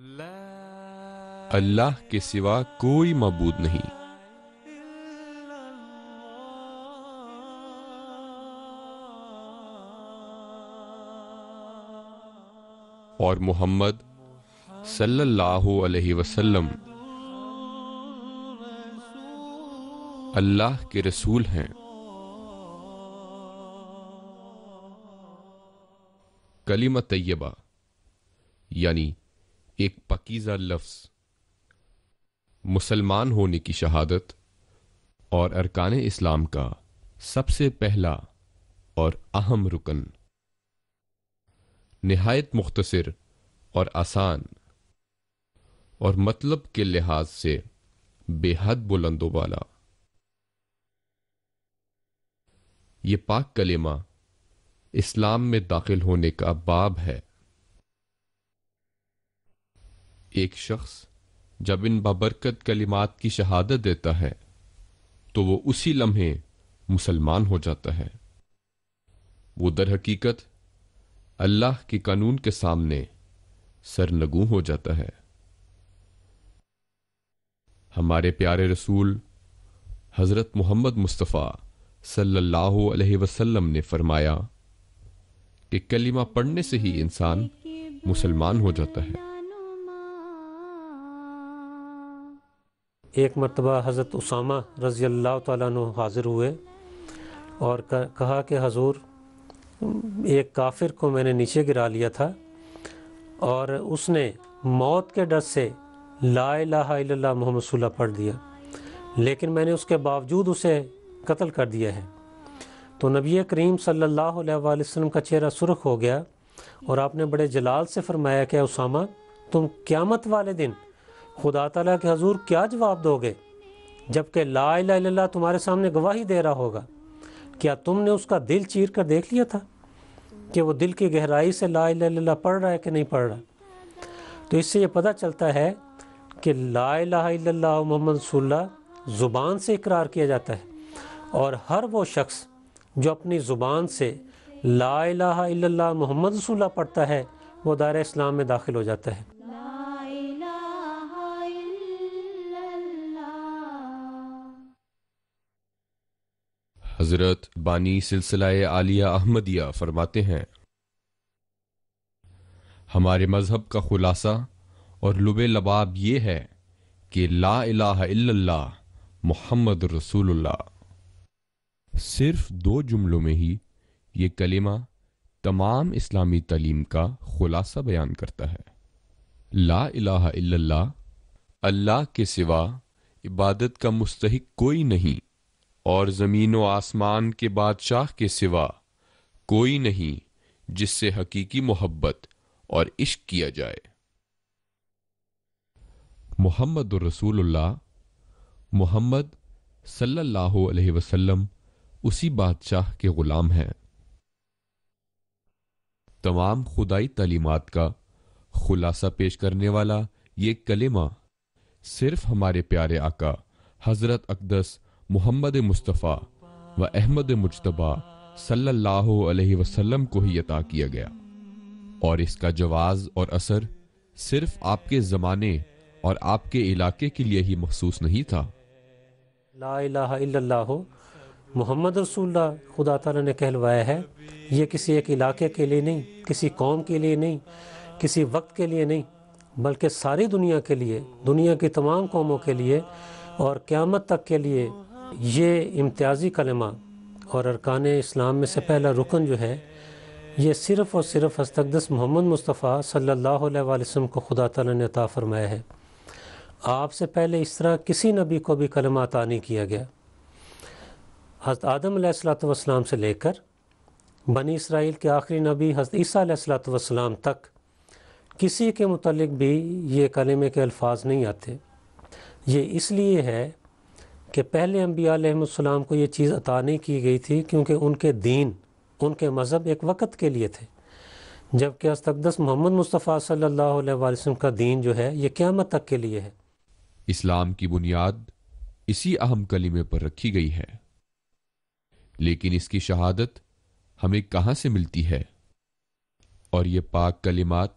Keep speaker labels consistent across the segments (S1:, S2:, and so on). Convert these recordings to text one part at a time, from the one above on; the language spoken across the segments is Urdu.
S1: اللہ کے سوا کوئی معبود نہیں، اور محمد صلی اللہ علیہ وسلم اللہ کے رسول ہیں۔ کلمہ طیبہ یعنی ایک پاکیزہ لفظ، مسلمان ہونے کی شہادت اور ارکان اسلام کا سب سے پہلا اور اہم رکن، نہایت مختصر اور آسان، اور مطلب کے لحاظ سے بے حد بلند و بالا۔ یہ پاک کلمہ اسلام میں داخل ہونے کا باب ہے۔ ایک شخص جب ان بابرکت کلمات کی شہادت دیتا ہے تو وہ اسی لمحے مسلمان ہو جاتا ہے۔ وہ در حقیقت اللہ کے قانون کے سامنے سرنگوں ہو جاتا ہے۔ ہمارے پیارے رسول حضرت محمد مصطفیٰ صلی اللہ علیہ وسلم نے فرمایا کہ کلمہ پڑھنے سے ہی انسان مسلمان ہو جاتا ہے۔
S2: ایک مرتبہ حضرت اسامہ رضی اللہ تعالیٰ عنہ حاضر ہوئے اور کہا کہ حضور، ایک کافر کو میں نے نیچے گرا لیا تھا اور اس نے موت کے ڈر سے لا الہ الا اللہ محمد رسول اللہ پڑھ دیا، لیکن میں نے اس کے باوجود اسے قتل کر دیا ہے۔ تو نبی کریم صلی اللہ علیہ وآلہ وسلم کا چہرہ سرخ ہو گیا اور آپ نے بڑے جلال سے فرمایا کہ اسامہ، تم قیامت والے دن خدا تعالیٰ کے حضور کیا جواب دو گے جبکہ لا الہ الا اللہ تمہارے سامنے گواہی دے رہا ہوگا؟ کیا تم نے اس کا دل چیر کر دیکھ لیا تھا کہ وہ دل کی گہرائی سے لا الہ الا اللہ پڑھ رہا ہے کہ نہیں پڑھ رہا؟ تو اس سے یہ پتہ چلتا ہے کہ لا الہ الا اللہ محمد رسول اللہ زبان سے اقرار کیا جاتا ہے، اور ہر وہ شخص جو اپنی زبان سے لا الہ الا اللہ محمد رسول اللہ پڑھتا ہے وہ دائرہ اسلام میں داخل ہو جاتا ہے۔
S1: حضرت بانی سلسلہ عالیہ احمدیہ فرماتے ہیں، ہمارے مذہب کا خلاصہ اور لب لباب یہ ہے کہ لا الہ الا اللہ محمد رسول اللہ۔ صرف 2 جملوں میں ہی یہ کلمہ تمام اسلامی تعلیم کا خلاصہ بیان کرتا ہے۔ لا الہ الا اللہ، اللہ کے سوا عبادت کا مستحق کوئی نہیں، اور زمین و آسمان کے بادشاہ کے سوا کوئی نہیں جس سے حقیقی محبت اور عشق کیا جائے۔ محمد رسول اللہ، محمد صلی اللہ علیہ وسلم اسی بادشاہ کے غلام ہیں۔ تمام خدائی تعلیمات کا خلاصہ پیش کرنے والا یہ کلمہ صرف ہمارے پیارے آقا حضرت اقدس محمد مصطفیٰ و احمد مجتبیٰ صلی اللہ علیہ وسلم کو ہی عطا کیا گیا، اور اس کا جواز اور اثر صرف آپ کے زمانے اور آپ کے علاقے کے لیے ہی مخصوص نہیں تھا۔
S2: لا الہ الا اللہ محمد رسول اللہ خدا تعالیٰ نے کہلوایا ہے، یہ کسی ایک علاقے کے لیے نہیں، کسی قوم کے لیے نہیں، کسی وقت کے لیے نہیں، بلکہ ساری دنیا کے لیے، دنیا کی تمام قوموں کے لیے اور قیامت تک کے لیے یہ امتیازی کلمہ اور ارکان اسلام میں سے پہلا رکن جو ہے، یہ صرف اور صرف حضرت اقدس محمد مصطفیٰ صلی اللہ علیہ وآلہ وسلم کو خدا تعالیٰ نے عطا فرمایا ہے۔ آپ سے پہلے اس طرح کسی نبی کو بھی کلمہ عطا نہیں کیا گیا۔ حضرت آدم علیہ السلام سے لے کر بنی اسرائیل کے آخری نبی حضرت عیسیٰ علیہ السلام تک کسی کے متعلق بھی یہ کلمے کے الفاظ نہیں آتے۔ یہ اس لیے ہے کہ پہلے انبیاء علیہ السلام کو یہ چیز عطا نہیں کی گئی تھی، کیونکہ ان کے دین، ان کے مذہب ایک وقت کے لیے تھے، جبکہ حضرت اقدس محمد مصطفیٰ صلی اللہ علیہ وآلہ وسلم کا دین جو ہے یہ قیامت تک کے لیے ہے۔
S1: اسلام کی بنیاد اسی اہم کلمے پر رکھی گئی ہے، لیکن اس کی شہادت ہمیں کہاں سے ملتی ہے، اور یہ پاک کلمات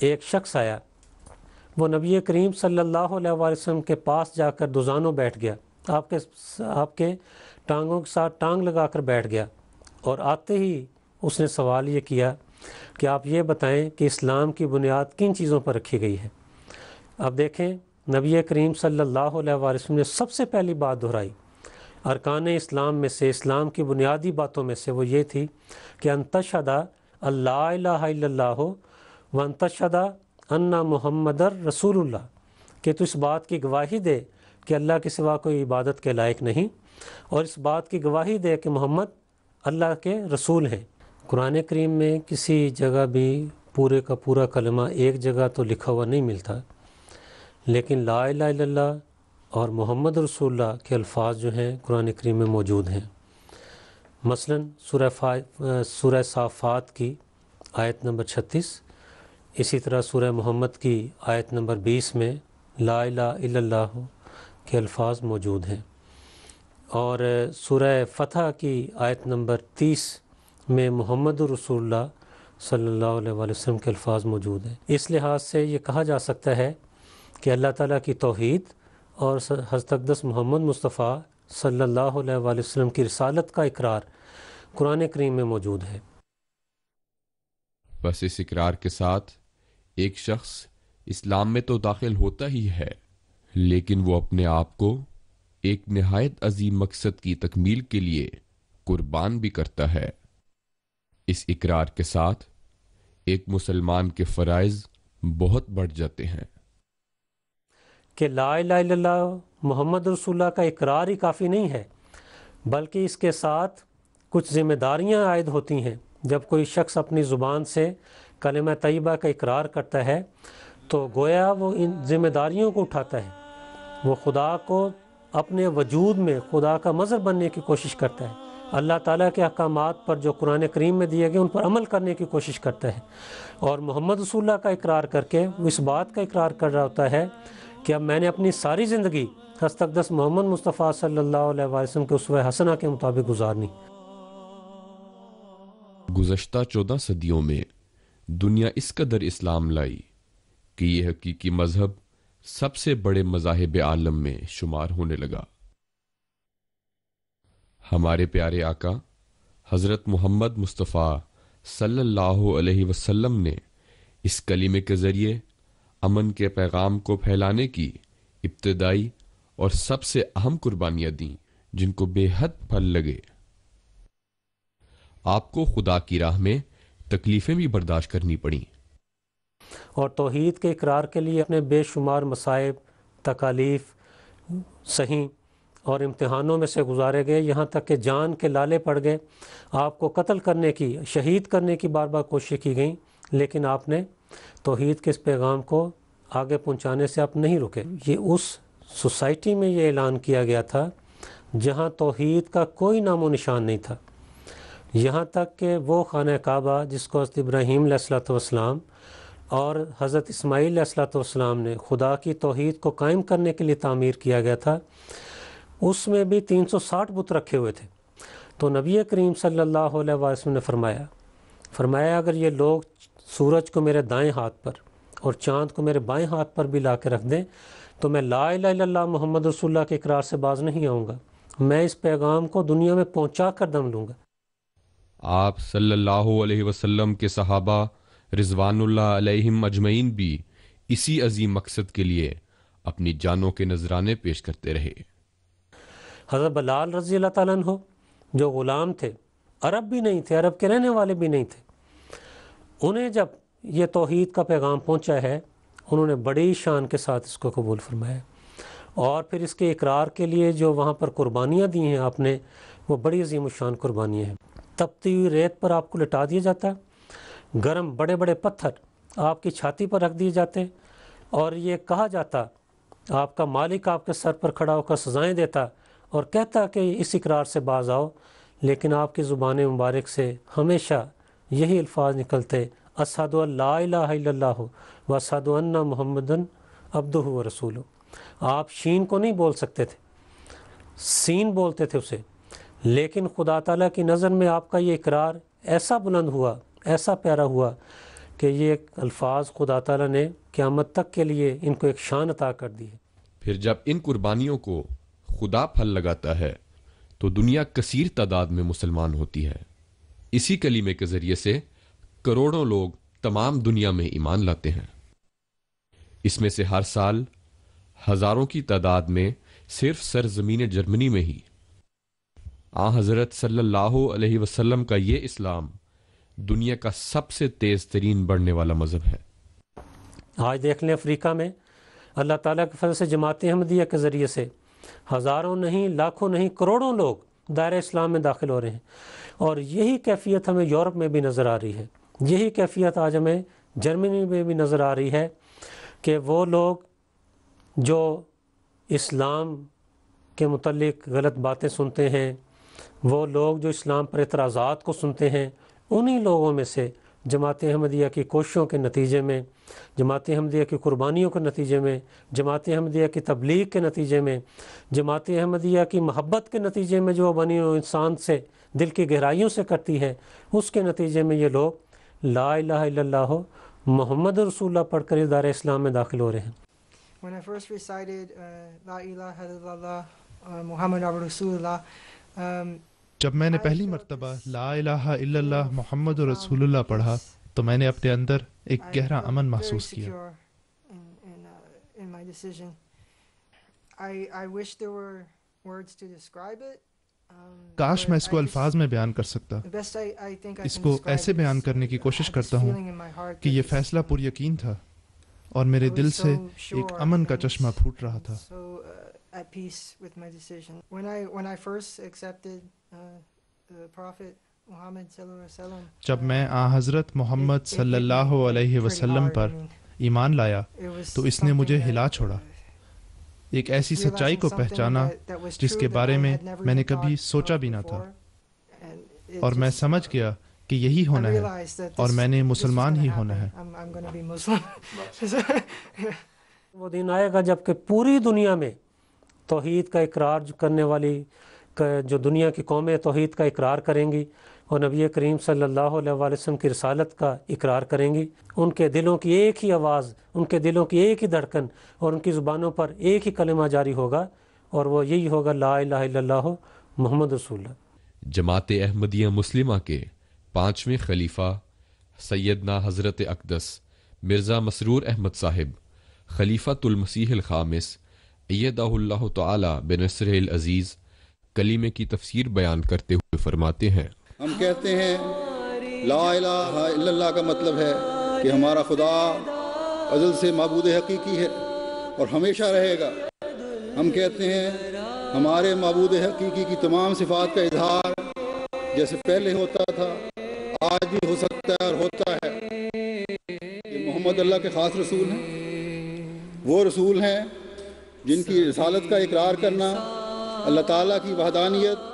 S2: ایک شخص آیا، وہ نبی کریم صلی اللہ علیہ وسلم کے پاس جا کر دوزانوں بیٹھ گیا، آپ کے ٹانگوں کے ساتھ ٹانگ لگا کر بیٹھ گیا، اور آتے ہی اس نے سوال یہ کیا کہ آپ یہ بتائیں کہ اسلام کی بنیاد کن چیزوں پر رکھی گئی ہے۔ اب دیکھیں، نبی کریم صلی اللہ علیہ وسلم نے سب سے پہلی بات دہرائی ارکان اسلام میں سے، اسلام کی بنیادی باتوں میں سے وہ یہ تھی کہ ان تشہد اللہ الہ الا اللہ وان تشہد ان محمد رسول اللہ، کہ تو اس بات کی گواہی دے کہ اللہ کے سوا کوئی عبادت کے لائق نہیں، اور اس بات کی گواہی دے کہ محمد اللہ کے رسول ہیں۔ قرآن کریم میں کسی جگہ بھی پورے کا پورا کلمہ ایک جگہ تو لکھا ہوا نہیں ملتا، لیکن لا الہ الا اللہ اور محمد رسول اللہ کے الفاظ جو ہیں قرآن کریم میں موجود ہیں۔ مثلا سورہ صافات کی آیت نمبر 36، اسی طرح سورہ محمد کی آیت نمبر 20 میں لا الہ الا اللہ کے الفاظ موجود ہیں، اور سورہ فتح کی آیت نمبر 30 میں محمد رسول اللہ صلی اللہ علیہ وسلم کے الفاظ موجود ہیں۔ اس لحاظ سے یہ کہا جا سکتا ہے کہ اللہ تعالیٰ کی توحید اور حضرت اقدس محمد مصطفیٰ صلی اللہ علیہ وسلم کی رسالت کا اقرار قرآن کریم میں موجود ہے۔
S1: بس اس اقرار کے ساتھ ایک شخص اسلام میں تو داخل ہوتا ہی ہے، لیکن وہ اپنے آپ کو ایک نہایت عظیم مقصد کی تکمیل کے لیے قربان بھی کرتا ہے۔ اس اقرار کے ساتھ ایک مسلمان کے فرائض بہت بڑھ جاتے ہیں
S2: کہ لا الہ الا اللہ محمد رسول اللہ کا اقرار ہی کافی نہیں ہے، بلکہ اس کے ساتھ کچھ ذمہ داریاں عائد ہوتی ہیں۔ جب کوئی شخص اپنی زبان سے کلمہ طیبہ کا اقرار کرتا ہے تو گویا وہ ان ذمہ داریوں کو اٹھاتا ہے، وہ خدا کو اپنے وجود میں خدا کا مظہر بننے کی کوشش کرتا ہے، اللہ تعالیٰ کے احکامات پر جو قرآن کریم میں دیے گئے ان پر عمل کرنے کی کوشش کرتا ہے، اور محمد رسول اللہ کا اقرار کر کے وہ اس بات کا اقرار کر رہا ہوتا ہے کہ اب میں نے اپنی ساری زندگی حضرت اقدس محمد مصطفیٰ صلی اللہ علیہ وسلم کے اسوہ حسنہ کے مطابق گزارنی۔
S1: گزشتہ 14 صدیوں میں دنیا اس قدر اسلام لائی کہ یہ حقیقی مذہب سب سے بڑے مذاہب عالم میں شمار ہونے لگا۔ ہمارے پیارے آقا حضرت محمد مصطفیٰ صلی اللہ علیہ وسلم نے اس کلمے کے ذریعے امن کے پیغام کو پھیلانے کی ابتدائی اور سب سے اہم قربانیاں دیں، جن کو بے حد پھل لگے۔ آپ کو خدا کی راہ میں تکلیفیں بھی برداشت کرنی پڑیں،
S2: اور توحید کے اقرار کے لیے اپنے بے شمار مصائب، تکالیف، صحیح اور امتحانوں میں سے گزارے گئے، یہاں تک کہ جان کے لالے پڑ گئے، آپ کو قتل کرنے کی، شہید کرنے کی بار بار کوشش کی گئیں، لیکن آپ نے توحید کے اس پیغام کو آگے پہنچانے سے آپ نہیں رکے۔ یہ اس سوسائٹی میں یہ اعلان کیا گیا تھا جہاں توحید کا کوئی نام و نشان نہیں تھا، یہاں تک کہ وہ خانہ کعبہ جس کو حضرت ابراہیم علیہ السلام اور حضرت اسماعیل علیہ السلام نے خدا کی توحید کو قائم کرنے کے لیے تعمیر کیا گیا تھا، اس میں بھی 360 بت رکھے ہوئے تھے۔ تو نبی کریم صلی اللہ علیہ وسلم نے فرمایا اگر یہ لوگ سورج کو میرے دائیں ہاتھ پر اور چاند کو میرے بائیں ہاتھ پر بھی لا کے رکھ دیں تو میں لا الہ الا اللہ محمد رسول اللہ کے اقرار سے باز نہیں آؤں گا، میں اس پیغام کو دنیا میں پہنچا کر دم لوں گا۔
S1: آپ صلی اللہ علیہ وسلم کے صحابہ رضوان اللہ علیہم اجمعین بھی اسی عظیم مقصد کے لیے اپنی جانوں کے نذرانے پیش کرتے رہے۔
S2: حضرت بلال رضی اللہ تعالیٰ عنہ جو غلام تھے، عرب بھی نہیں تھے، عرب کے رہنے والے بھی نہیں تھے، انہیں جب یہ توحید کا پیغام پہنچا ہے انہوں نے بڑی شان کے ساتھ اس کو قبول فرمایا، اور پھر اس کے اقرار کے لیے جو وہاں پر قربانیاں دی ہیں آپ نے، وہ بڑی عظیم الشان قربانیاں ہیں۔ تپتی ہوئی ریت پر آپ کو لٹا دیا جاتا، گرم بڑے بڑے پتھر آپ کی چھاتی پر رکھ دیے جاتے، اور یہ کہا جاتا آپ کا مالک آپ کے سر پر کھڑا ہو کر سزائیں دیتا اور کہتا کہ اس اقرار سے باز آؤ، لیکن آپ کی زبان مبارک سے ہمیشہ یہی الفاظ نکلتے، اشہد ان لا الہ الا اللہ و اشہد ان محمدن عبدہ و رسولہ۔ آپ شین کو نہیں بول سکتے تھے، سین بولتے تھے اسے، لیکن خدا تعالیٰ کی نظر میں آپ کا یہ اقرار ایسا بلند ہوا، ایسا پیارا ہوا کہ یہ الفاظ خدا تعالیٰ نے قیامت تک کے لیے ان کو ایک شان عطا کر دی ہے۔
S1: پھر جب ان قربانیوں کو خدا پھل لگاتا ہے تو دنیا کثیر تعداد میں مسلمان ہوتی ہے۔ اسی کلمے کے ذریعے سے کروڑوں لوگ تمام دنیا میں ایمان لاتے ہیں۔ اس میں سے ہر سال ہزاروں کی تعداد میں صرف سرزمین جرمنی میں ہی حضرت صلی اللہ علیہ وسلم کا یہ اسلام دنیا کا سب سے تیز ترین بڑھنے والا مذہب ہے۔
S2: آج دیکھ لیں افریقہ میں اللہ تعالیٰ کے فضل سے جماعت احمدیہ کے ذریعے سے ہزاروں نہیں، لاکھوں نہیں، کروڑوں لوگ دائرہ اسلام میں داخل ہو رہے ہیں، اور یہی کیفیت ہمیں یورپ میں بھی نظر آ رہی ہے۔ یہی کیفیت آج ہمیں جرمنی میں بھی نظر آ رہی ہے کہ وہ لوگ جو اسلام کے متعلق غلط باتیں سنتے ہیں، وہ لوگ جو اسلام پر اعتراضات کو سنتے ہیں، انہی لوگوں میں سے جماعت احمدیہ کی کوششوں کے نتیجے میں، جماعت احمدیہ کی قربانیوں کے نتیجے میں، جماعت احمدیہ کی تبلیغ کے نتیجے میں، جماعت احمدیہ کی محبت کے نتیجے میں جو بنی و انسان سے دل کی گہرائیوں سے کرتی ہے، اس کے نتیجے میں یہ لوگ لا الہ الا اللہ محمد رسول اللہ پڑھ کر دائرہ اسلام میں داخل ہو رہے ہیں۔
S3: When I first recited La ilaha illallah Muhammad Rasulullah,
S4: جب میں نے پہلی مرتبہ لا الہ الا اللہ محمد رسول اللہ پڑھا تو میں نے اپنے اندر ایک گہرا امن محسوس کیا۔
S3: in my decision. I wish there were words to describe it.
S4: کاش میں اس کو الفاظ میں بیان کر سکتا۔
S3: The best I think I
S4: us
S3: can
S4: کو
S3: describe
S4: ایسے بیان کرنے کی کوشش کرتا ہوں کہ یہ فیصلہ پر یقین تھا اور میرے دل سے ایک امن کا چشمہ پھوٹ رہا تھا۔
S3: at peace with my decision. When I first accepted the Prophet Muhammad sallallahu alaihi wasallam,
S4: جب میں حضرت محمد صلی اللہ علیہ وسلم پر ایمان لایا تو اس نے مجھے ہلا چھوڑا، ایک ایسی سچائی کو پہچانا جس کے بارے میں میں نے کبھی سوچا بھی نہ تھا، اور میں سمجھ گیا کہ یہی ہونا ہے اور میں نے مسلمان ہی ہونا ہے۔
S3: I'm going to be Muslim.
S2: وہ دن آئے گا جب کہ پوری دنیا میں توحید کا اقرار کرنے والی جو دنیا کی قومیں توحید کا اقرار کریں گی اور نبی کریم صلی اللہ علیہ وسلم کی رسالت کا اقرار کریں گی، ان کے دلوں کی ایک ہی آواز، ان کے دلوں کی ایک ہی دھڑکن اور ان کی زبانوں پر ایک ہی کلمہ جاری ہوگا، اور وہ یہی ہوگا لا الہ الا اللہ محمد رسول اللہ۔
S1: جماعت احمدیہ مسلمہ کے 5ویں خلیفہ سیدنا حضرت اقدس مرزا مسرور احمد صاحب خلیفۃ المسیح الخامس ایدہ اللہ تعالی بنصرہ العزیز کلمے کی تفسیر بیان کرتے ہوئے فرماتے ہیں،
S5: ہم کہتے ہیں لا الہ الا اللہ کا مطلب ہے کہ ہمارا خدا ازل سے معبود حقیقی ہے اور ہمیشہ رہے گا۔ ہم کہتے ہیں ہمارے معبود حقیقی کی تمام صفات کا اظہار جیسے پہلے ہوتا تھا آج بھی ہو سکتا ہے اور ہوتا ہے۔ یہ محمد اللہ کے خاص رسول ہیں، وہ رسول ہیں جن کی رسالت کا اقرار کرنا اللہ تعالیٰ کی وحدانیت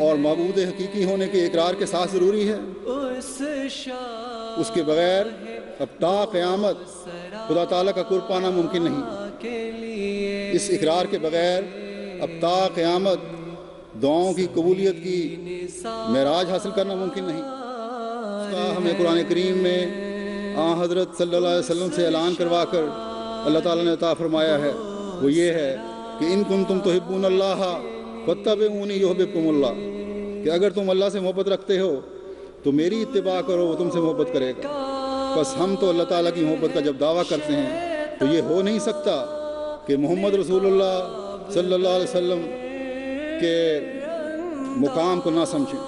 S5: اور معبود حقیقی ہونے کے اقرار کے ساتھ ضروری ہے۔ اس کے بغیر اب تا قیامت خدا تعالیٰ کا قرب پانا ممکن نہیں۔ اس اقرار کے بغیر اب تا قیامت دعاؤں کی قبولیت کی معراج حاصل کرنا ممکن نہیں۔ اس کا ہمیں قرآن کریم میں حضرت صلی اللہ علیہ وسلم سے اعلان کروا کر اللہ تعالیٰ نے عطا فرمایا ہے، وہ یہ ہے کہ ان کنتم تحبون اللہ فاتبعونی یحببکم اللہ، کہ اگر تم اللہ سے محبت رکھتے ہو تو میری اتباع کرو، وہ تم سے محبت کرے گا۔ بس ہم تو اللہ تعالیٰ کی محبت کا جب دعویٰ کرتے ہیں تو یہ ہو نہیں سکتا کہ محمد رسول اللہ صلی اللہ علیہ وسلم کے مقام کو نہ سمجھیں۔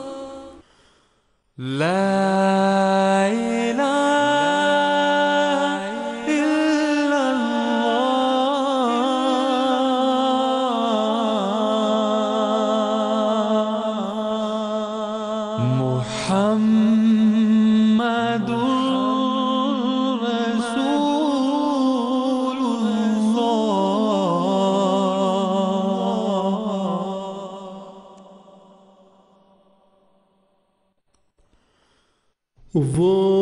S6: لا الہ
S7: وہ